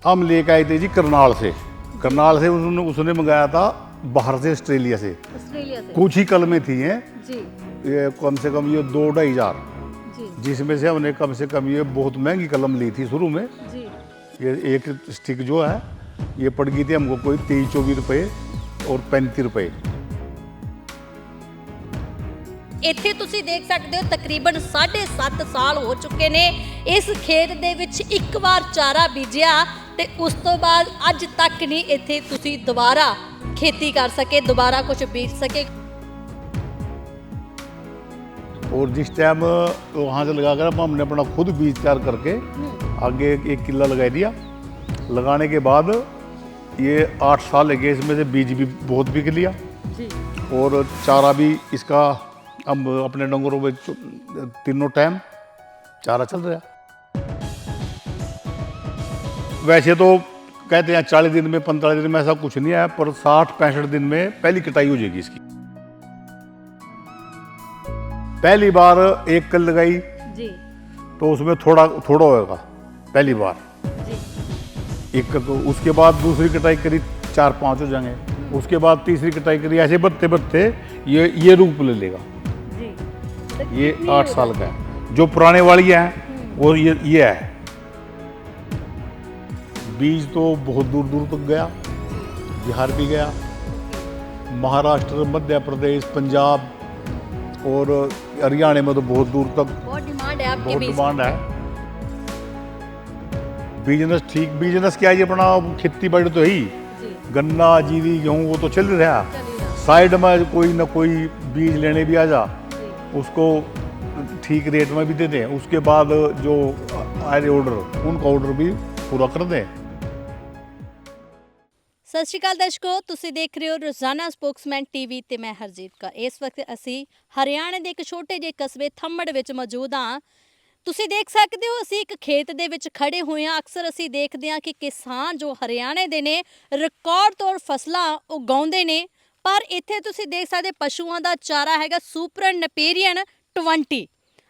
हम लेके आए थे जी करनाल से। करनाल से उसने मंगाया था बाहर से, ऑस्ट्रेलिया से। कुछ ही कलमें थी हैं जी ये, कम से कम ये 2-2,5 हज़ार, जी जिसमें से हमने कम से कम ये बहुत महंगी कलम ली थी शुरू में। जी। ये एक स्टिक जो है ये पड़ गई थी हमको कोई 23-24 रुपये और 35 रुपये। ਇੱਥੇ ਤੁਸੀਂ ਦੇਖ ਸਕਦੇ ਹੋ ਤਕਰੀਬਨ 7.5 ਸਾਲ ਹੋ ਚੁੱਕੇ ਨੇ ਇਸ ਖੇਤ ਦੇ ਵਿੱਚ ਇੱਕ ਵਾਰ ਚਾਰਾ ਬੀਜਿਆ ਤੇ ਉਸ ਤੋਂ ਬਾਅਦ ਅੱਜ ਤੱਕ ਨਹੀਂ ਇੱਥੇ ਤੁਸੀਂ ਦੁਬਾਰਾ खेती कर सके, दोबारा कुछ बेच सके। और जिस टाइम वहाँ से लगा कर हमने अपना खुद बीज तैयार करके आगे एक किला लगा दिया। लगाने के बाद ये 8 साल लगे, इसमें से बीज भी बहुत बिक लिया जी। और चारा भी इसका हम अपने डंगरों में तीनों टाइम चारा चल रहा। वैसे तो कहते हैं 40 दिन में 45 दिन में ऐसा कुछ नहीं है, पर 60-65 दिन में पहली कटाई हो जाएगी इसकी। पहली बार एक कल लगाई जी तो उसमें थोड़ा थोड़ा होगा पहली बार जी। एक, उसके बाद दूसरी कटाई करी 4-5 हो जाएंगे, उसके बाद तीसरी कटाई करी, ऐसे बढ़ते बढ़ते ये रूप ले लेगा जी। ये 8 साल का है। जो पुराने वाली है वो ये है। बीज तो बहुत दूर दूर तक गया, बिहार भी गया, महाराष्ट्र, मध्य प्रदेश, पंजाब और हरियाणा में तो बहुत दूर तक बहुत डिमांड है आपके बहुत बीज डिमांड है। बिजनेस ठीक, बिजनेस क्या है ये अपना खेती बाड़ी तो ही जी। गन्ना जीरी गेहूँ वो तो चल रहा। चल ही रहा। साइड में कोई ना कोई बीज लेने भी आ जा, जी। उसको ठीक रेट में भी दे दें, उसके बाद जो आए ऑर्डर उनका ऑर्डर भी पूरा कर दें। ਸਤਿ ਸ਼੍ਰੀ ਅਕਾਲ ਦਰਸ਼ਕੋ, ਤੁਸੀਂ ਦੇਖ ਰਹੇ ਹੋ ਰੋਜ਼ਾਨਾ ਸਪੋਕਸਮੈਨ ਟੀਵੀ ਤੇ ਮੈਂ ਹਰਜੀਤ ਕੌਰ। ਇਸ ਵਕਤ ਅਸੀਂ ਹਰਿਆਣਾ ਦੇ ਇੱਕ ਛੋਟੇ ਜਿਹੇ ਕਸਬੇ ਥੰਮੜ ਵਿੱਚ ਮੌਜੂਦ ਹਾਂ। ਤੁਸੀਂ ਦੇਖ ਸਕਦੇ ਹੋ ਅਸੀਂ ਇੱਕ ਖੇਤ ਦੇ ਵਿੱਚ ਖੜੇ ਹੋਏ ਹਾਂ। ਅਕਸਰ ਅਸੀਂ ਦੇਖਦੇ ਹਾਂ ਕਿ ਕਿਸਾਨ ਜੋ ਹਰਿਆਣੇ ਦੇ ਨੇ ਰਿਕਾਰਡ ਤੋੜ ਫਸਲਾਂ ਉਗਾਉਂਦੇ ਨੇ, ਪਰ ਇੱਥੇ ਤੁਸੀਂ ਦੇਖ ਸਕਦੇ ਪਸ਼ੂਆਂ ਦਾ ਚਾਰਾ ਹੈਗਾ ਸੁਪਰ ਨਪੀਰੀਅਨ 20।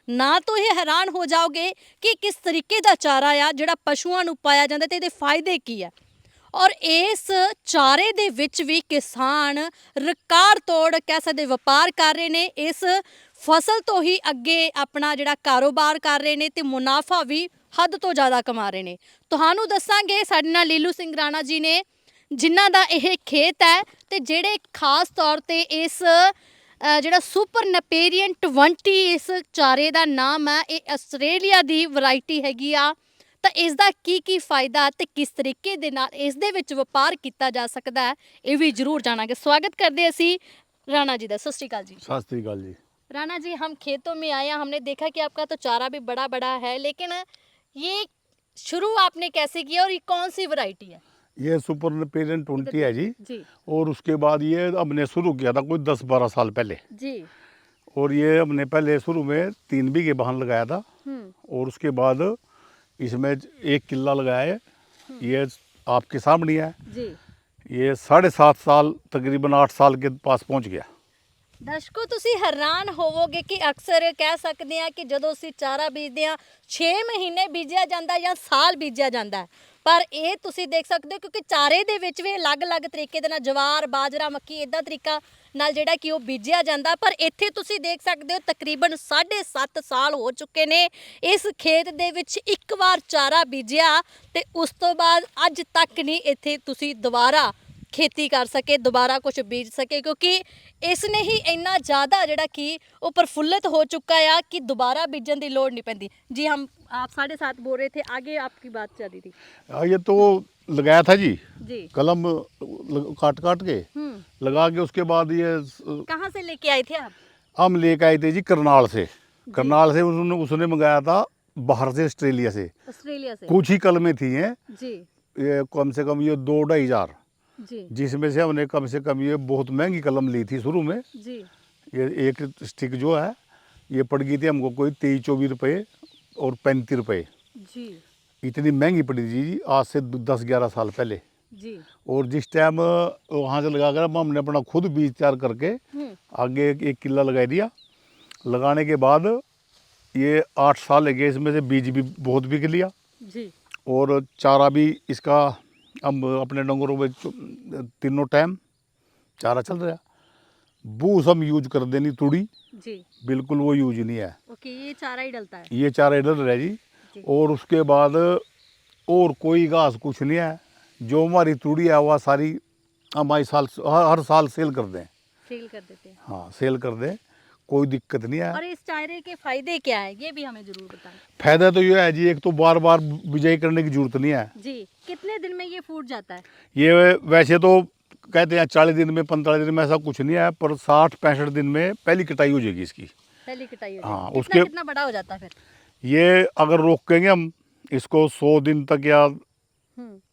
ਨਾ ਤੋਂ ਇਹ ਹੈਰਾਨ ਹੋ ਜਾਓਗੇ ਕਿ ਕਿਸ ਤਰੀਕੇ ਦਾ ਚਾਰਾ ਆ ਜਿਹੜਾ ਪਸ਼ੂਆਂ ਨੂੰ ਪਾਇਆ ਜਾਂਦਾ ਤੇ ਇਹਦੇ ਫਾਇਦੇ ਕੀ ਆ। ਔਰ ਇਸ ਚਾਰੇ ਦੇ ਵਿੱਚ ਵੀ ਕਿਸਾਨ ਰਿਕਾਰਡ ਤੋੜ ਕਹਿ ਸਕਦੇ ਵਪਾਰ ਕਰ ਰਹੇ ਨੇ। ਇਸ ਫਸਲ ਤੋਂ ਹੀ ਅੱਗੇ ਆਪਣਾ ਜਿਹੜਾ ਕਾਰੋਬਾਰ ਕਰ ਰਹੇ ਨੇ ਤੇ ਮੁਨਾਫਾ ਵੀ ਹੱਦ ਤੋਂ ਜ਼ਿਆਦਾ ਕਮਾ ਰਹੇ ਨੇ। ਤੁਹਾਨੂੰ ਦੱਸਾਂਗੇ ਸਾਡੇ ਨਾਲ ਲੀਲੂ ਸਿੰਘ ਰਾਣਾ ਜੀ ਨੇ, ਜਿਨ੍ਹਾਂ ਦਾ ਇਹ ਖੇਤ ਹੈ ਤੇ ਜਿਹੜੇ ਖਾਸ ਤੌਰ ਤੇ ਇਸ ਜਿਹੜਾ ਸੁਪਰ ਨਪੀਰੀਅਨ 20 ਇਸ ਚਾਰੇ ਦਾ ਨਾਮ ਹੈ, ਇਹ ਆਸਟ੍ਰੇਲੀਆ ਦੀ ਵੈਰਾਈਟੀ ਹੈਗੀ ਆ। ਤਾਂ ਇਸ ਦਾ ਕੀ ਫਾਇਦਾ ਤੇ ਕਿਸ ਤਰੀਕੇ ਦੇ ਨਾਲ ਇਸ ਦੇ ਵਿੱਚ ਵਪਾਰ ਕੀਤਾ ਜਾ ਸਕਦਾ ਹੈ, ਇਹ ਵੀ ਜ਼ਰੂਰ ਜਾਣਾਂਗੇ। स्वागत करते हैं ਅਸੀਂ राणा जी का। सत श्री अकाल जी। सत श्री अकाल जी। राणा जी, हम खेतों में आए हैं, हमने देखा कि आपका तो चारा भी बड़ा बड़ा है, लेकिन ये शुरू आपने कैसे किया और ये कौन सी वैरायटी है? ये सुपर नपीरियन 20 है जी। जी और उसके बाद ये हमने शुरू किया था कोई 10-12 साल पहले। जी। और ये हमने पहले शुरू में 3 बीघे बहन लगाया था और उसके बाद इसमें 1 किला लगाया है। ये आपके सामने है जी। ये 7.5 साल तकरीबन 8 साल के पास पहुंच गया। ਦਰਸ਼ਕੋ, ਤੁਸੀਂ ਹੈਰਾਨ ਹੋਵੋਗੇ ਕਿ ਅਕਸਰ ਕਹਿ ਸਕਦੇ ਆ ਕਿ ਜਦੋਂ ਅਸੀਂ ਚਾਰਾ ਬੀਜਦੇ ਆ 6 ਮਹੀਨੇ ਬੀਜਿਆ ਜਾਂਦਾ ਜਾਂ ਸਾਲ ਬੀਜਿਆ ਜਾਂਦਾ, ਪਰ ਇਹ ਤੁਸੀਂ ਦੇਖ ਸਕਦੇ ਹੋ ਕਿਉਂਕਿ ਚਾਰੇ ਦੇ ਵਿੱਚ ਵੀ ਅਲੱਗ-ਅਲੱਗ ਤਰੀਕੇ ਦੇ ਨਾਲ ਜਵਾਰ, ਬਾਜਰਾ, ਮੱਕੀ ਇਦਾਂ ਤਰੀਕਾ ਨਾਲ ਜਿਹੜਾ ਕਿ ਉਹ ਬੀਜਿਆ ਜਾਂਦਾ। ਪਰ ਇੱਥੇ ਤੁਸੀਂ ਦੇਖ ਸਕਦੇ ਹੋ ਤਕਰੀਬਨ 7.5 ਸਾਲ ਹੋ ਚੁੱਕੇ ਨੇ ਇਸ ਖੇਤ ਦੇ ਵਿੱਚ ਇੱਕ ਵਾਰ ਚਾਰਾ ਬੀਜਿਆ ਤੇ ਉਸ ਤੋਂ ਬਾਅਦ ਅੱਜ ਤੱਕ ਨਹੀਂ ਇੱਥੇ ਤੁਸੀਂ ਦੁਬਾਰਾ खेती कर सके, दोबारा कुछ बीज सके, क्योंकि इसने ही इन्ना ज़्यादा जड़ा कि वो प्रफुल्लित हो चुका है कि दोबारा बीजन की लोड़ नहीं पैंदी। जी, हम आप 7.5 बोल रहे थे, आगे आपकी बात चल रही थी। ये तो लगाया था जी कलम काट के लगा के, उसके बाद ये कहाँ से लेके आए थे आप? हम लेके आए थे जी करनाल से। करनाल से उसने मंगाया था बाहर से, ऑस्ट्रेलिया से। कुछ ही कलमें थी हैं जी। ये कम से कम ये 2-2.5 हज़ार, जी। जिसमें से हमने कम से कम ये बहुत महंगी कलम ली थी शुरू में। जी। ये एक स्टिक जो है ये पड़ गई थी हमको कोई 23-24 रुपये और 35 रुपये। जी। इतनी महंगी पड़ी थी जी, आज से 10-11 साल पहले। जी। और जिस टाइम वहाँ से लगा कर हमने अपना खुद बीज तैयार करके आगे एक किला लगा दिया। लगाने के बाद ये 8 साल लगे, इसमें से बीज भी बहुत बिक लिया जी। और चारा भी इसका हम अपने डंगरों में तीनों टाइम चारा चल रहा। बूस हम यूज कर देनी तुड़ी, जी। बिल्कुल वो यूज नहीं है। ओके, ये चारा ही डलता है। ये चारा इधर रह जी। जी। और उसके बाद और कोई घास कुछ नहीं है। जो हमारी तुड़ी है वह सारी हमारी हर साल सेल कर दें। सेल कर देते हैं। हाँ, सेल कर दें, कोई दिक्कत नहीं है। और इस चारे के फायदे क्या है, ये भी हमें जरूर बताएं। फायदा तो ये है जी, एक तो बार बार बिजाई करने की जरूरत नहीं है जी। कितने दिन में ये फूट जाता है? ये। वैसे तो कहते हैं 40 दिन में 45 दिन में, ऐसा कुछ नहीं है, पर 60-65 दिन में पहली कटाई हो जाएगी इसकी। पहली कटाई हो हाँ, जाएगी। उसके कितना बड़ा हो जाता है फिर? ये अगर रोकेंगे हम इसको 100 दिन तक या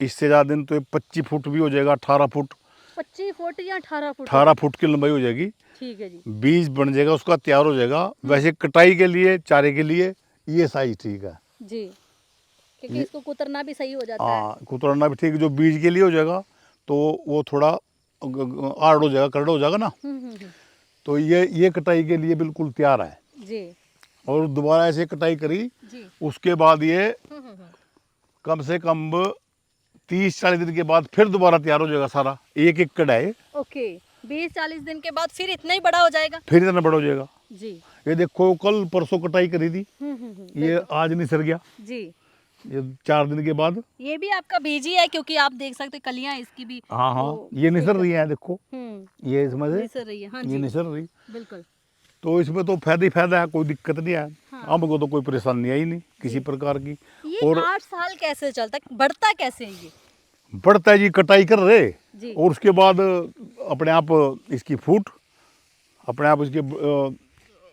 इससे ज़्यादा दिन, तो ये 25 फुट भी हो जाएगा, 18 फुट। 25 फुट या 18 फुट? 18 फुट की लंबाई हो जाएगी। ठीक है जी। बीज बन जाएगा, उसका तैयार हो जाएगा। वैसे कटाई के लिए, चारे के लिए ये साइज ठीक है जी, क्योंकि इसको कुतरना भी सही हो जाता है। हाँ, कुतरना भी ठीक। जो बीज के लिए हो जाएगा तो वो थोड़ा आड़ हो जाएगा, करड़ हो जाएगा ना। तो ये कटाई के लिए बिल्कुल तैयार है जी। और दोबारा ऐसे कटाई करी जी। उसके बाद ये कम से कम 30-40 दिन के बाद फिर दोबारा तैयार हो जाएगा सारा। एक एकड़ है। ओके, 20-40 दिन के बाद फिर इतना ही बड़ा हो जाएगा? फिर इतना बड़ा हो जाएगा जी। ये देखो, कल परसों कटाई करी थी, ये आज नहीं सर गया जी। ये 4 दिन के बाद। ये भी आपका बीज ही है, क्योंकि आप देख सकते हैं कलियां इसकी भी। हाँ हाँ, ये निसर रही है, देखो ये इसमें से निसर रही है। हाँ ये जी, निसर रही। बिल्कुल। तो इसमें तो फायदा ही फायदा है, कोई दिक्कत नहीं है। हाँ। हमको तो कोई परेशानी आई नहीं किसी प्रकार की। ये और 8 साल कैसे चलता है, बढ़ता कैसे है ये? बढ़ता है जी, कटाई कर रहे जी। और उसके बाद अपने आप इसकी फूट, अपने आप इसके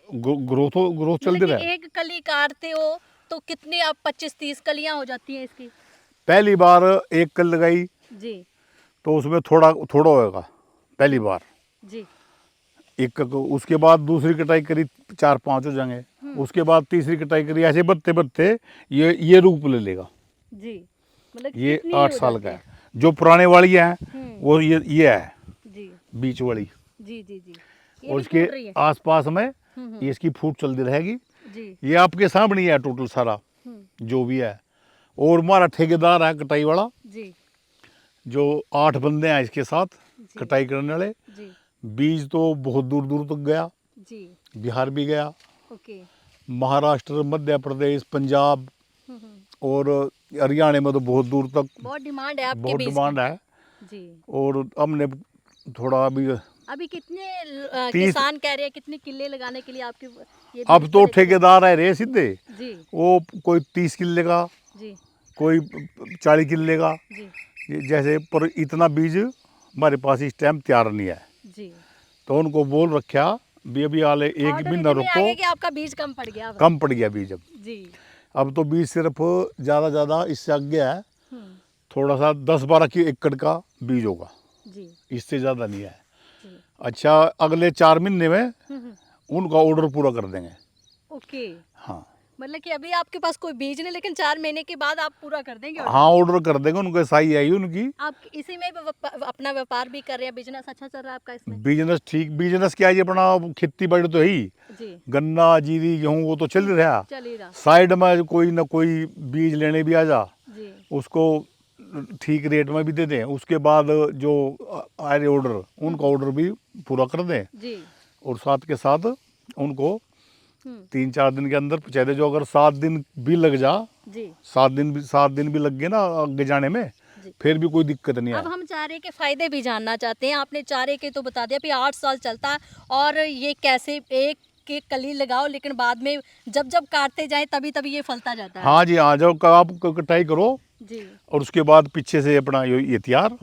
ग्रोथ चलती मतलब कि रहे। एक कली काटते हो तो कितनी आप 25-30 कलियां हो जाती हैं इसकी? पहली बार एक कल लगाई जी। तो उसमें थोड़ा थोड़ा होएगा पहली बार जी। एक, उसके बाद दूसरी कटाई करी 4-5 हो जाएंगे, उसके बाद तीसरी कटाई करी, ऐसे बढ़ते बढ़ते ये रूप ले लेगा। जी, मतलब ये कितनी 8 हो साल जाती का है। जो पुराने वाली है वो ये है जी। बीच वाली। जी जी जी। ये और भी इसके फूट रही है। आसपास में ये इसकी फूट चलती रहेगी। जी। ये आपके सामने ही है टोटल सारा जो भी है। और हमारा ठेकेदार है कटाई वाला, जी। जो 8 बंदे हैं इसके साथ जी। कटाई करने वाले। जी। बीज तो बहुत दूर दूर तक गया, जी। बिहार भी गया, ओके। महाराष्ट्र, मध्य प्रदेश, पंजाब और हरियाणा में तो बहुत दूर तक बहुत डिमांड है आपके बहुत बीज डिमांड है। की। जी। और हमने थोड़ा अभी कितने 30 किसान कह रहे हैं कितने किले लगाने के लिए आपके ये अब बीज तो को लेके? ठेकेदार है रे सीधे, जी। वो कोई 30 किले का, जी। कोई 40 किले का, जी। जैसे। पर इतना बीज हमारे पास इस टाइम तैयार नहीं है। जी। तो उनको बोल रखा भी अभी आले एक ऑर्डर महीना इतने आ रुको। गए कि आपका बीज कम पड़ गया अब? कम पड़ गया बीज अब। जी। अब तो बीज सिर्फ ज़्यादा इससे आगे है, थोड़ा सा 10-12 की एकड़ का बीज होगा, जी। इससे ज़्यादा नहीं है। जी। अच्छा, अगले 4 महीने में उनका ऑर्डर पूरा कर देंगे। ओके, हाँ मतलब कि अभी आपके पास कोई बीज नहीं, लेकिन 4 महीने के बाद आप पूरा कर देंगे order? हाँ, ऑर्डर कर देंगे, उनको सही आई उनकी। आप इसी में अपना व्यापार भी कर रहे हैं, बिजनेस अच्छा चल रहा है आपका इसमें? बिजनेस ठीक, बिजनेस क्या है, ये अपना खेती बाड़ी तो है ही। जी। गन्ना, जीरी, गेहूँ वो तो चल रहा। चल ही रहा। साइड में कोई ना कोई बीज लेने भी आ जा, जी। उसको ठीक रेट में भी दे दें। उसके बाद जो आ रहे ऑर्डर, उनका ऑर्डर भी पूरा कर दें। जी। और साथ के साथ उनको 3-4 दिन के अंदर पहुँचा दे। जो अगर 7 दिन भी लग जा, जी। 7 दिन भी लग गए ना आगे जाने में, फिर भी कोई दिक्कत नहीं है। अब हम चारे के फायदे भी जानना चाहते हैं। आपने चारे के तो बता दिया, फिर 8 साल चलता है, और ये कैसे एक के कली लगाओ, लेकिन बाद में जब जब काटते जाए तभी तभी ये फलता जाता है? हाँ जी हाँ, जब आप कटाई करो जी। और उसके बाद पीछे से अपना ये तैयार।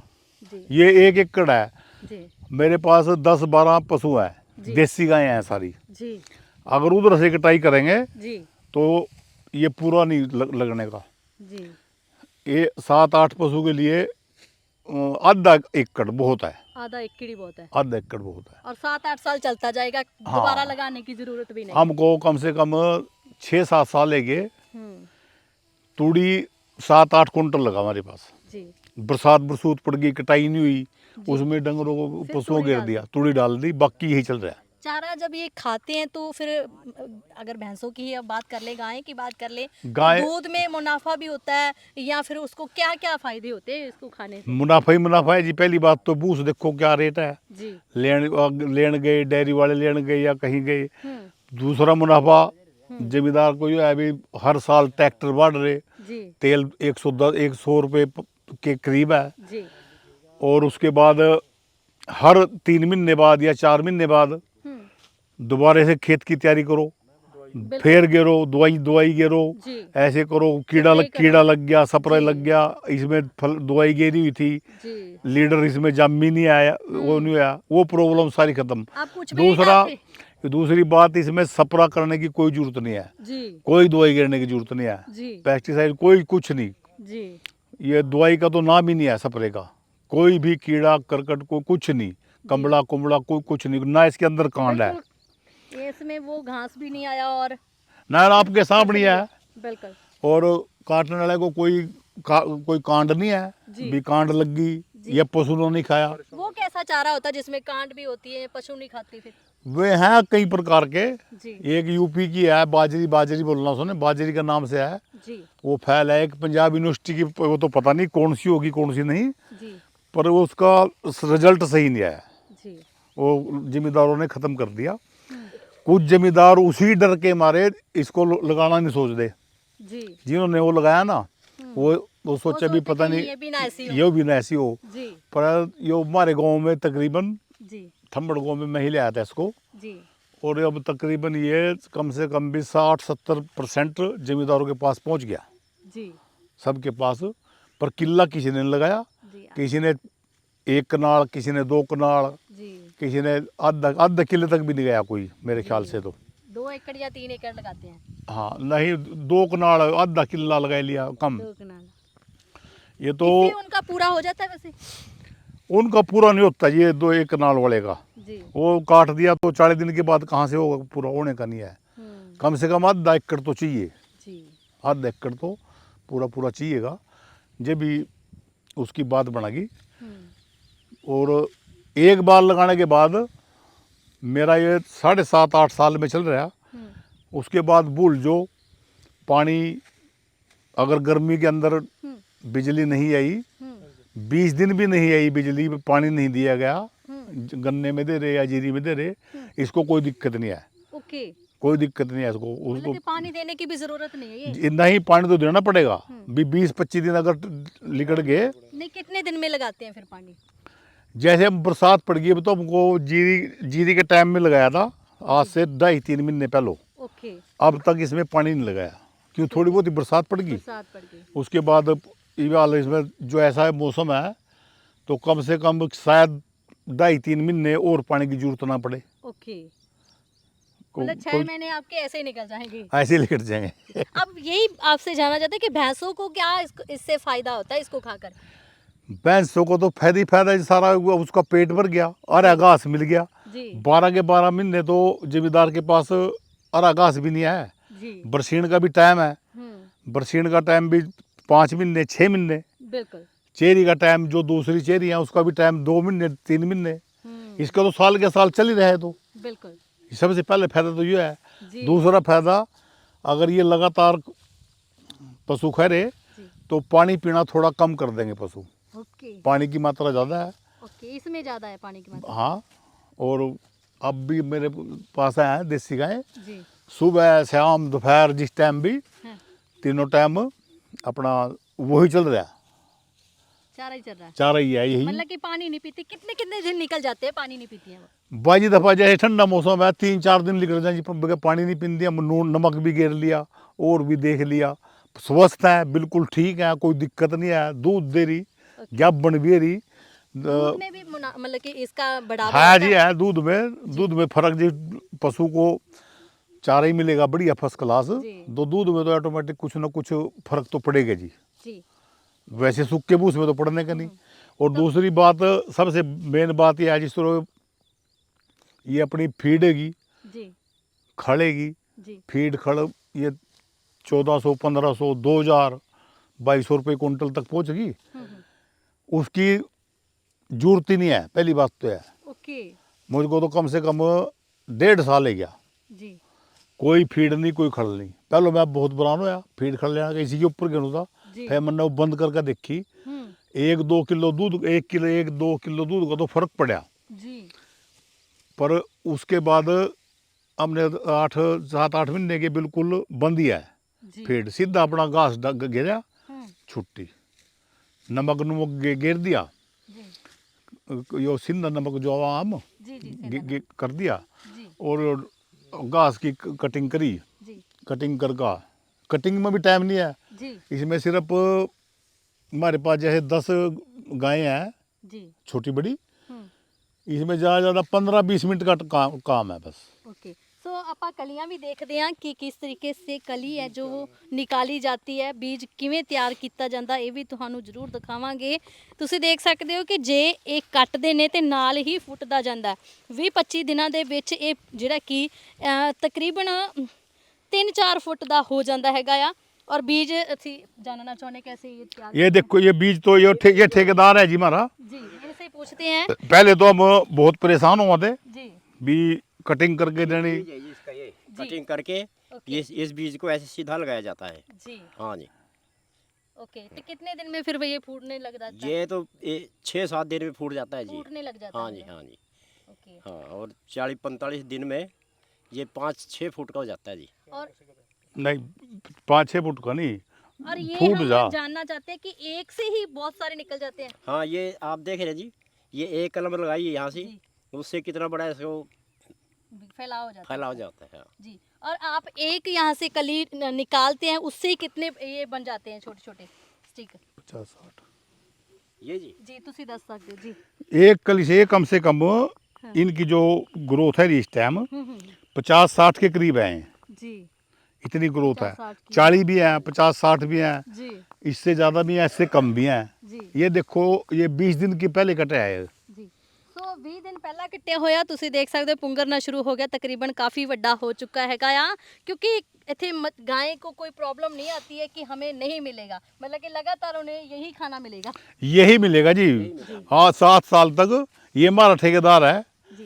जी। ये 1 एकड़ है। जी। मेरे पास 10-12 पशु हैं, देसी गायें हैं सारी। जी। अगर उधर से कटाई करेंगे जी। तो ये पूरा नहीं लगने का। जी। ये 7-8 पशु के लिए आधा एकड़ बहुत है। आधा एकड़ ही बहुत है। आधा एकड़ बहुत है। और 7-8 साल चलता जाएगा, दोबारा लगाने की जरूरत भी नहीं। हमको कम से कम 6-7 साल लेंगे। हम्म। तूड़ी 7-8 कुंटल लगा हमारे पास। जी। बरसूत पड़ गई, कटाई नहीं हुई, उसमें डंगरों को, पशुओं घेर दिया, तूड़ी डाल दी, बाकी यही चल रहा है। चारा जब ये खाते हैं तो फिर अगर भैंसों की ही अब बात कर ले, गाय की बात कर ले, गाय दूध में मुनाफा भी होता है या फिर उसको क्या क्या फायदे होते हैं इसको खाने से? मुनाफा ही मुनाफा है जी। पहली बात तो भूस देखो क्या रेट है, जी। लेन गए, डेयरी वाले लेन गए या कहीं गए। हम्म। दूसरा मुनाफा जमींदार को जो है, अभी हर साल ट्रैक्टर बढ़ रहे, जी। तेल 110 100 रुपये के करीब है। जी। और उसके बाद हर 3 महीने बाद या 4 महीने बाद दोबारा से खेत की तैयारी करो, फिर गिरो, दवाई गिरो, जी। ऐसे करो। स्प्रे कीड़ा करो। लग गया, स्प्रे जी। लग गया, इसमें दवाई गिरी हुई थी, जी। लीडर इसमें जम ही नहीं आया, वो नहीं आया, वो प्रॉब्लम सारी खत्म। आप कुछ भी नहीं दूसरा डालते? दूसरी बात, इसमें स्प्रे करने की कोई जरूरत नहीं है, जी। कोई दवाई गिरने की जरूरत नहीं है, जी। पेस्टिसाइड कोई कुछ नहीं। जी। ये दवाई का तो नाम ही नहीं है स्प्रे का। कोई भी कीड़ा करकट को कुछ नहीं, कमड़ा कुमड़ा कोई कुछ नहीं, ना इसके अंदर कांड है, बिल्कुल, इसमें वो घास भी नहीं आया और ना आपके सामने है। बिल्कुल। और काटने वाले को कोई कांड नहीं है, जी। भी कांड लग गई या पशु ने नहीं खाया। वो कैसा चारा होता है जिसमें कांड भी होती है, पशु नहीं खाते फिर? वे हैं कई प्रकार के। जी। एक यूपी की है, बाजरी बोलना सुने, बाजरी का नाम से है, जी। वो फैल है। एक पंजाब यूनिवर्सिटी की, वो तो पता नहीं कौन सी होगी कौन सी नहीं, जी। पर वो उसका रिजल्ट सही नहीं आया, जी। वो जिम्मेदारों ने ख़त्म कर दिया। कुछ जमींदार उसी डर के मारे इसको लगाना नहीं सोचते। जी। जिन्होंने वो लगाया ना, वो सोचे भी पता नहीं ये भी ना ऐसी हो। ये भी ना ऐसी हो। जी। पर ये हमारे गांव में तकरीबन, जी। थम्बड़ गांव में मैं ही ले आया था इसको, जी। और अब तकरीबन ये कम से कम भी 60-70% जमींदारों के पास पहुंच गया, जी। सबके पास। पर किला किसी ने नहीं लगाया, जी। किसी ने 1 कनाल, किसी ने 2 कनाल, जी। किसी ने आधा किले तक भी नहीं गया कोई, मेरे ख्याल से तो। 2 एकड़ या 3 एकड़ लगाते हैं? हाँ नहीं, 2 कनाल, आधा किला लगा लिया कम। 2 कनाल। ये तो इससे उनका पूरा हो जाता है वैसे? उनका पूरा नहीं होता ये 2-1 कनाल वाले का। जी। वो काट दिया तो 40 दिन के बाद कहाँ से होगा, पूरा होने का नहीं है। कम से कम आधा एकड़ तो चाहिए। जी। आधा एकड़ तो पूरा चाहिएगा, जब भी उसकी बात बनेगी। और एक बार लगाने के बाद मेरा ये 7.5-8 साल में चल रहा। उसके बाद भूल जो, पानी अगर गर्मी के अंदर बिजली नहीं आई, 20 दिन भी नहीं आई बिजली, पानी नहीं दिया गया, गन्ने में दे रहे या जीरी में दे रहे, इसको कोई दिक्कत नहीं है। ओके। कोई दिक्कत नहीं है इसको। मतलब कि पानी देने की भी जरूरत नहीं है ये? इतना ही पानी तो देना पड़ेगा। भी 20-25 दिन अगर निकल गए। नहीं, कितने दिन में लगाते हैं फिर पानी? जैसे बरसात पड़ गई तो हमको जीरी के टाइम में लगाया था, आज से 2.5-3 महीने पहले। ओके। अब तक इसमें पानी नहीं लगाया, क्यों, थोड़ी बहुत ही बरसात पड़ गई। बरसात पड़ गई। उसके बाद इसमें जो ऐसा मौसम है, तो कम से कम शायद 2.5-3 महीने और पानी की जरूरत ना पड़े। ओके। मतलब 6 महीने आपके ऐसे ही निकल जाएंगे? ऐसे ही निकल जाएंगे। अब यही आपसे जानना चाहते हैं कि भैंसों को क्या इससे फायदा होता है इसको खाकर? भैंसों को तो फायदा ही फायदा है सारा। उसका पेट भर गया, हरा घास मिल गया। जी। 12 के 12 महीने तो जमींदार के पास हरा घास भी नहीं है। जी। बरसीन का भी टाइम है, बरसीन का टाइम भी 5 महीने 6 महीने। बिल्कुल। चेरी का टाइम, जो दूसरी चेरी है उसका भी टाइम 2 महीने 3 महीने। इसका तो साल के साल चल ही रहे। तो बिल्कुल। सबसे पहले फायदा तो ये है। जी। दूसरा फायदा, अगर ये लगातार पशु खरे तो पानी पीना थोड़ा कम कर देंगे पशु। ओके। पानी की मात्रा ज़्यादा है। ओके, इसमें ज़्यादा है पानी की मात्रा? हाँ। और अब भी मेरे पास है देसी गाय, जी। सुबह शाम दोपहर जिस टाइम भी, हाँ। तीनों टाइम अपना वही चल रहा है, चारा ही चल रहा है? चारा ही है यही। मतलब कि पानी नहीं पीती? कितने कितने दिन निकल जाते हैं पानी नहीं पीती है वो? बाजी दफ़ा जैसे ठंडा मौसम है 3-4 दिन निकल जाए, बगैर पानी नहीं पीन दिया, नून नमक भी गिर लिया और भी देख लिया। स्वस्थ है, बिल्कुल ठीक है, कोई दिक्कत नहीं है। दूध दे रही, गाबन भी रही। दूध में भी मतलब कि इसका बढ़ावा हाँ होता जी है? है। दूध में फर्क जी, पशु को चारा ही मिलेगा बढ़िया फर्स्ट क्लास, तो दूध में तो ऑटोमेटिक कुछ ना कुछ फर्क तो पड़ेगा जी। जी। वैसे सूखे भूस में तो पड़ने का नहीं। और दूसरी बात, सबसे मेन बात यह है, जिस तरह ये अपनी फीडेगी, जी। खड़ेगी, जी। फीड खड़ ये 1400, 1500, 2000, 2200 रुपये कुंटल तक पहुँचेगी। उसकी जरूरत ही नहीं है, पहली बात तो है। ओके। मुझको तो कम से कम 1.5 साल है गया, जी कोई फीड नहीं कोई खल नहीं। पहले मैं बहुत बुरान होया, फीड खल लेना इसी के ऊपर गिनू था। जी फिर मैंने वो बंद करके देखी, हम्म 1-2 किलो दूध, 1-2 किलो दूध का तो फर्क पड़ा। जी पर उसके बाद हमने 7-8 महीने के बिल्कुल बंद ही है जी फीड, सीधा अपना घास गिरा, हम्म छुट्टी, नमक नुमक गिर दिया, यो सिंधा नमक जो आम जी जी सेना कर दिया, जी और घास की कटिंग करी। जी कटिंग करका, कटिंग में भी टाइम नहीं है, जी इसमें सिर्फ हमारे पास जैसे 10 गायें हैं जी छोटी बड़ी, हम्म इसमें ज़्यादा ज़्यादा 15-20 मिनट का काम है बस। ਓਕੇ ਸੋ ਆਪਾਂ ਕਲੀਆਂ ਵੀ ਦੇਖਦੇ ਹਾਂ ਕਿ ਕਿਸ ਤਰੀਕੇ ਸੇ ਕਲੀ ਹੈ ਜੋ ਨਿਕਾਲੀ ਜਾਂਦੀ ਹੈ, ਬੀਜ ਕਿਵੇਂ ਤਿਆਰ ਕੀਤਾ ਜਾਂਦਾ ਇਹ ਵੀ ਤੁਹਾਨੂੰ ਜ਼ਰੂਰ ਦਿਖਾਵਾਂਗੇ। ਤੁਸੀਂ ਦੇਖ ਸਕਦੇ ਹੋ ਕਿ ਜੇ ਇਹ ਕੱਟਦੇ ਨੇ ਤੇ ਨਾਲ ਹੀ ਫੁੱਟਦਾ ਜਾਂਦਾ 20-25 ਦਿਨਾਂ ਦੇ ਵਿੱਚ ਇਹ ਜਿਹੜਾ ਕਿ ਤਕਰੀਬਨ 3-4 ਫੁੱਟ ਦਾ ਹੋ ਜਾਂਦਾ ਹੈਗਾ ਆ। और बीज ਅਸੀਂ जानना चाहते कैसे ये तैयार ये देखो ये बीज तो ये ठेकेदार है जी हमारा। जी इनसे ही पूछते हैं। पहले तो हम बहुत परेशान हुआ थे जी भी कटिंग करके देनी। बीज है इसका, ये कटिंग करके ये इस बीज को ऐसे सीधा लगाया जाता है। जी हाँ जी, ओके तो कितने दिन में फिर ये फूटने लग जाता है? ये तो 6-7 दिन में फूट जाता है जी। फूटने लग जाता हाँ है जी, हाँ जी, ओके हाँ। और 40-45 दिन में ये 5-6 फुट का हो जाता है जी। और नहीं 5-6 फुट का नहीं, और ये फूट हम जा। जानना चाहते हैं कि एक से ही बहुत सारे निकल जाते हैं। हाँ, ये आप देख रहे हैं जी, ये एक कलम लगाई है यहाँ से, जी उससे कितना बड़ा इसको फैलाव हो जाता फैलाव है जाता है। हाँ। जी। और आप एक यहाँ से कली निकालते हैं उससे ही कितने ये बन जाते हैं छोटे छोटे स्टिक? 50-60 ये जी जी ਤੁਸੀਂ ਦੱਸ ਸਕਦੇ ਹੋ जी। एक कली से कम इनकी जो ग्रोथ है इस टाइम 50-60 के करीब है, जी इतनी ग्रोथ है। 50-60 की। 40 भी हैं, 50-60 भी हैं, जी इससे ज़्यादा भी हैं, इससे कम भी हैं। जी ये देखो ये 20 दिन के पहले कटे आए। ਜੀ ਸੋ 20 ਦਿਨ ਪਹਿਲਾਂ ਕੱਟਿਆ ਹੋਇਆ ਤੁਸੀਂ ਦੇਖ ਸਕਦੇ ਹੋ ਪੁੰਗਰਨਾ ਸ਼ੁਰੂ ਹੋ ਗਿਆ, ਤਕਰੀਬਨ ਕਾਫੀ ਵੱਡਾ ਹੋ ਚੁੱਕਾ ਹੈਗਾ ਆ क्योंकि ਇੱਥੇ गाय को कोई प्रॉब्लम नहीं आती है कि हमें नहीं मिलेगा, मतलब कि लगातार उन्हें यही खाना मिलेगा। यही मिलेगा जी, हाँ 7 साल तक। ये हमारा ठेकेदार है। जी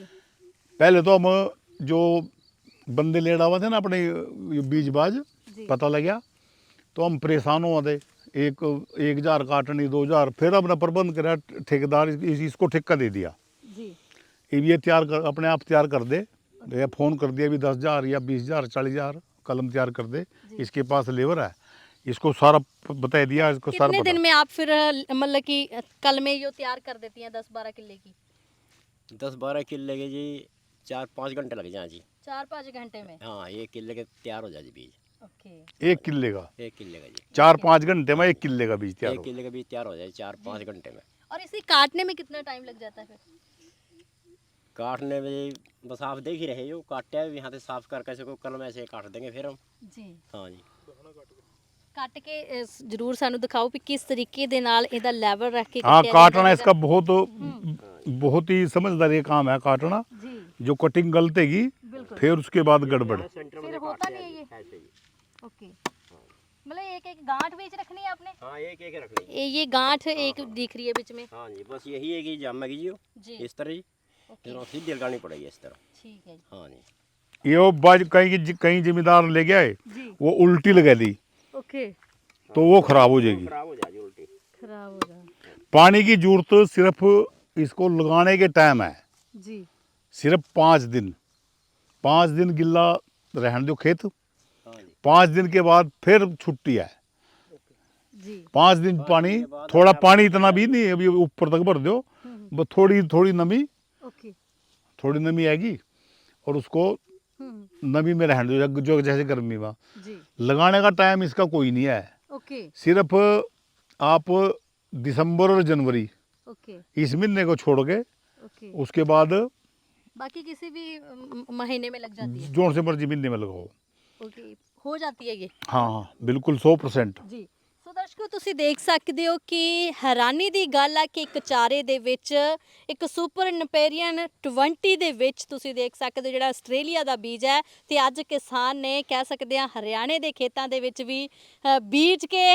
पहले तो हम जो बंदे ले हुआ थे ना अपने बीजबाज, जी पता लग गया तो हम परेशान हुआ थे। 1,000 काटनी 2,000, फिर अपना प्रबंध करा ठेकेदार, इसको ठेका दे दिया। जी ये तैयार कर, अपने आप तैयार कर दे, या फ़ोन कर दिया भी 10,000 या 20,000 40,000 कलम तैयार कर दे, इसके पास लेबर है, इसको सारा बता दिया, इसको सारा कितने पता। दिन में आप फिर मतलब कि कल में ये तैयार कर देती हैं 10-12 किले की? 10-12 किले के जी 4-5 घंटे लग जाए जी। 4-5 घंटे में? हाँ, 1 किले के तैयार हो जाए जी बीज। ओके 1 किले का 1 किले का जी, 4-5 घंटे में 1 किले का बीज तैयार 1 हो। किले का बीज तैयार हो जाए 4-5 घंटे में। और इसे काटने में कितना टाइम लग जाता है फिर? काटने में बस आप देख ही रहे हो, काटे हैं यहाँ से साफ करके इसको कलम ऐसे काट देंगे फिर हम। ਜੀ हाँ जी, ਕੱਟ ਕੇ ਜਰੂਰ ਸਾਨੂੰ ਦਿਖਾਓ ਵੀ ਕਿਸ ਤਰੀਕੇ ਦੇ ਨਾਲ ਇਹਦਾ ਲੈਵਲ ਰੱਖ ਕੇ हाँ ਕੱਟਿਆ काटना ਜਾਂਦਾ इसका बहुत ही समझदारी काम है काटना। जी जो कटिंग गलतेगी बिल्कुल फिर उसके बाद गड़बड़। फिर होता नहीं है ये? ऐसे ही। ओके मतलब एक एक गांठ बीच रखनी है आपने? हाँ, एक एक रख लेंगे। ये गांठ एक दिख रही है बीच में? हाँ जी, बस यही है कि जामेगी जी जी इस तरह जी, ओके फिर सीधी लगानी पड़ेगी इस तरह। ठीक है हाँ जी, ये वो बाज कहीं जिम्मेदार ले गया है, जी वो उल्टी लगा दी ओके तो वो खराब हो जाएगी। खराब हो जाएगी उल्टी। खराब हो रहा पानी की जरूरत सिर्फ इसको लगाने के टाइम है, जी सिर्फ 5 दिन। 5 दिन गिल्ला रहने दो खेत, हाँ जी, 5 दिन के बाद फिर छुट्टी है। जी 5 दिन पानी, थोड़ा पानी इतना भी नहीं, अभी ऊपर तक भर दो, बस थोड़ी थोड़ी नमी, ओके थोड़ी नमी आएगी और उसको नमी में रहने दो, जो जैसे गर्मी में। जी लगाने का टाइम इसका कोई नहीं है, ओके सिर्फ आप दिसंबर और जनवरी ओके इस महीने को छोड़ के ओके उसके बाद बाकी किसी भी महीने में लग जाती है? जोर से मर्जी महीने में लगाओ। ओके हो जाती है ये? हाँ हाँ बिल्कुल 100%। ਜੀ ਸੋ ਦਰਸ਼ਕੋ ਤੁਸੀਂ ਦੇਖ ਸਕਦੇ ਹੋ ਕਿ ਹੈਰਾਨੀ ਦੀ ਗੱਲ ਆ ਕਿ ਇੱਕ ਚਾਰੇ ਦੇ ਵਿੱਚ ਇੱਕ ਸੁਪਰ ਨਪੇਰੀਅਨ 20 ਦੇ ਵਿੱਚ ਤੁਸੀਂ ਦੇਖ ਸਕਦੇ ਹੋ ਜਿਹੜਾ ਆਸਟ੍ਰੇਲੀਆ ਦਾ ਬੀਜ ਹੈ ਤੇ ਅੱਜ ਕਿਸਾਨ ਨੇ ਕਹਿ ਸਕਦੇ ਆ ਹਰਿਆਣੇ ਦੇ ਖੇਤਾਂ ਦੇ ਵਿੱਚ ਵੀ ਬੀਜ ਕੇ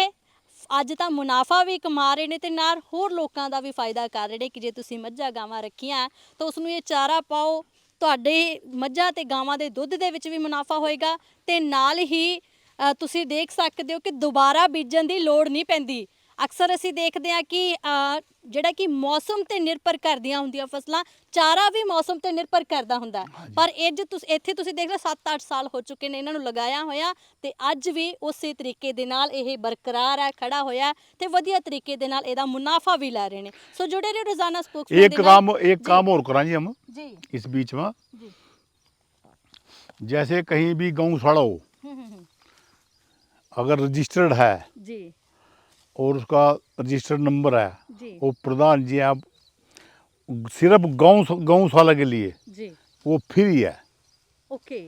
ਅੱਜ ਤਾਂ ਮੁਨਾਫਾ ਵੀ ਕਮਾ ਰਹੇ ਨੇ ਤੇ ਨਾਲ ਹੋਰ ਲੋਕਾਂ ਦਾ ਵੀ ਫਾਇਦਾ ਕਰ ਰਹੇ ਨੇ ਕਿ ਜੇ ਤੁਸੀਂ ਮੱਝਾਂ ਗਾਵਾਂ ਰੱਖੀਆਂ ਤਾਂ ਉਸ ਨੂੰ ਇਹ ਚਾਰਾ ਪਾਓ ਤੁਹਾਡੇ ਮੱਝਾਂ ਤੇ ਗਾਵਾਂ ਦੇ ਦੁੱਧ ਦੇ ਵਿੱਚ ਵੀ ਮੁਨਾਫਾ ਹੋਏਗਾ ਤੇ ਨਾਲ ਹੀ ਤੁਸੀਂ ਦੇਖ ਸਕਦੇ ਹੋ ਕਿ ਦੁਬਾਰਾ ਬੀਜਣ ਦੀ ਲੋੜ ਨਹੀਂ ਪੈਂਦੀ। ਅਕਸਰ ਅਸੀਂ ਦੇਖਦੇ ਹਾਂ ਕਿ ਜਿਹੜਾ ਕਿ ਮੌਸਮ ਤੇ ਨਿਰਭਰ ਕਰਦੀਆਂ ਹੁੰਦੀਆਂ ਫਸਲਾਂ, ਚਾਰਾ ਵੀ ਮੌਸਮ ਤੇ ਨਿਰਭਰ ਕਰਦਾ ਹੁੰਦਾ ਪਰ ਇੱਥੇ ਤੁਸੀਂ ਦੇਖ ਲਓ 7-8 ਸਾਲ ਹੋ ਚੁੱਕੇ ਨੇ ਇਹਨਾਂ ਨੂੰ ਲਗਾਇਆ ਹੋਇਆ ਤੇ ਅੱਜ ਵੀ ਉਸੇ ਤਰੀਕੇ ਦੇ ਨਾਲ ਇਹ ਬਰਕਰਾਰ ਹੈ, ਖੜਾ ਹੋਇਆ ਤੇ ਵਧੀਆ ਤਰੀਕੇ ਦੇ ਨਾਲ ਇਹਦਾ ਮੁਨਾਫਾ ਵੀ ਲੈ ਰਹੇ ਨੇ। ਸੋ ਜੁੜੇ ਰਹੋ ਰੋਜ਼ਾਨਾ स्पोक्समैन एक काम और कराएं हम जी इस बीच में। जी जैसे कहीं भी गौशाला हो, हम्म, अगर रजिस्टर्ड है जी और उसका रजिस्टर्ड नंबर है, जी वो प्रधान जी आप सिर्फ गौशाला के लिए जी वो फ्री है, ओके।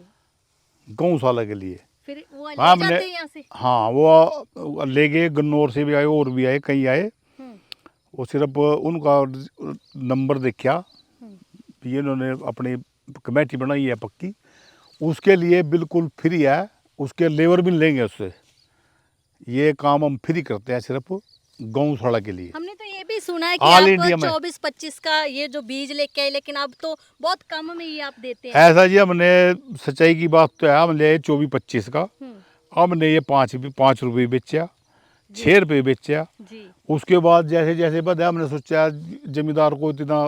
गौशाला के लिए। फिर वो ले हाँ, जाते हैं यहाँ से? हाँ, वो ले गए, गन्नौर से भी आए और भी आए, कहीं आए। वो सिर्फ उनका नंबर देखा, ये इन्होंने अपनी कमेटी बनाई है पक्की, उसके लिए बिल्कुल फ्री है, उसके लेबर भी लेंगे उससे। ये काम हम फ्री करते हैं सिर्फ गौशाला के लिए। हमने तो ये भी सुना है कि ऑल आप इंडिया में 24-25 का ये जो बीज लेके आए, लेकिन अब तो बहुत कम में ही आप देते हैं। ऐसा जी, हमने सच्चाई की बात तो है, हम ले 24-25 का, हमने ये 5 रुपये बेचा, 6 रुपये बेचा। जी उसके बाद जैसे जैसे बढ़ा हमने सोचा जमींदार को इतना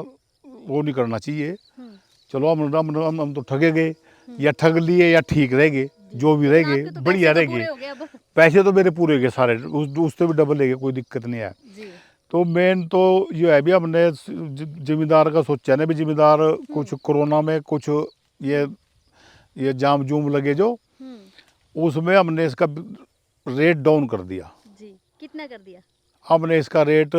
वो नहीं करना चाहिए, चलो हम तो ठगे गए, या ठग लिए या ठीक रह गए, जो भी रह आपके गए तो बढ़िया पैसे रह तो पूरे गए। हो गए अब। पैसे तो मेरे पूरे गए सारे, उससे भी डबल ले गए, कोई दिक्कत नहीं है। जी तो मेन तो ये है भी, हमने जमींदार का सोचा ना भी, जमींदार कुछ कोरोना में कुछ ये जाम जूम लगे जो, उसमें हमने इसका रेट डाउन कर दिया। जी कितना कर दिया? हमने इसका रेट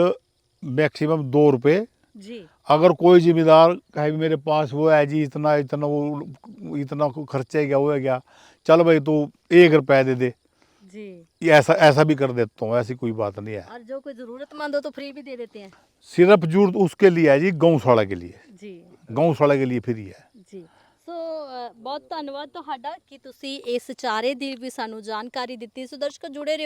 मैक्सिमम 2 रुपये। जी अगर कोई जिम्मेदार कहे भी मेरे पास वो है जी, इतना इतना वो इतना खर्चा है क्या, वो है क्या, चल भाई तू 1 रुपया दे दे, जी। ये ऐसा भी कर देता हूँ, ऐसी कोई बात नहीं है। और जो कोई जरूरतमंद हो तो फ्री भी दे देते हैं। सिर्फ जरूरत उसके लिए है जी, गौशाला के लिए, जी गौशाला के लिए फ्री है। ਜੀ ਸੋ ਬਹੁਤ ਧੰਨਵਾਦ ਤੁਹਾਡਾ ਕਿ ਤੁਸੀਂ ਇਸ ਚਾਰੇ ਦੀ ਵੀ ਸਾਨੂੰ ਜਾਣਕਾਰੀ ਦਿੱਤੀ। ਸੋ ਦਰਸ਼ਕੋ ਜੁੜੇ ਰਹੋ।